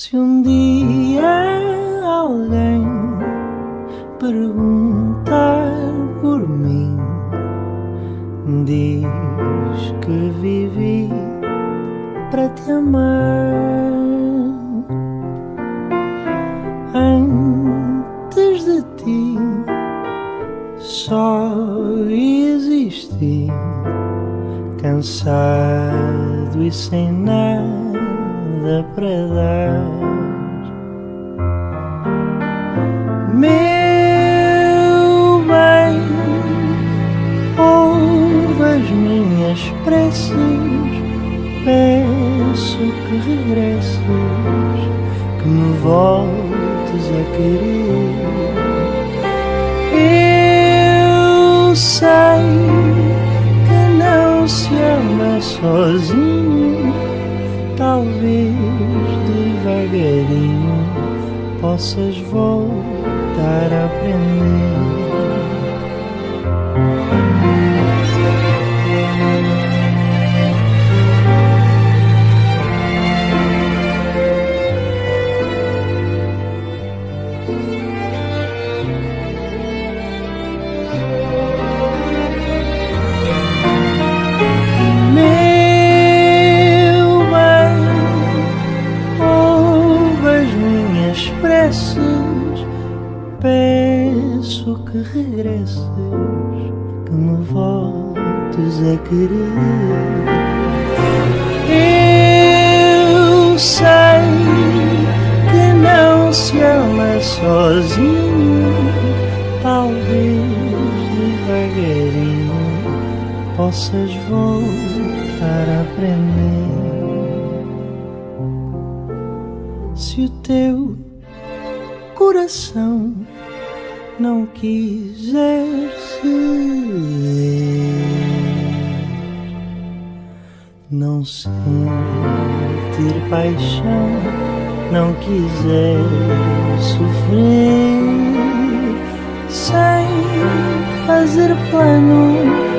Se um dia alguém perguntar por mim, diz que vivi para te amar. Antes de ti só existi, cansado e sem nada para dar. Meu bem, ouve as minhas preces, peço que regresses, que me voltes a querer. Eu sei que não se ama sozinho, talvez devagarinho possas voltar a aprender. Peço que regresses, que me voltes a querer. Eu sei que não se ama sozinho, talvez devagarinho possas voltar a aprender. Se o teu coração não quiser ceder, não sentir paixão, não quiser sofrer, sem fazer planos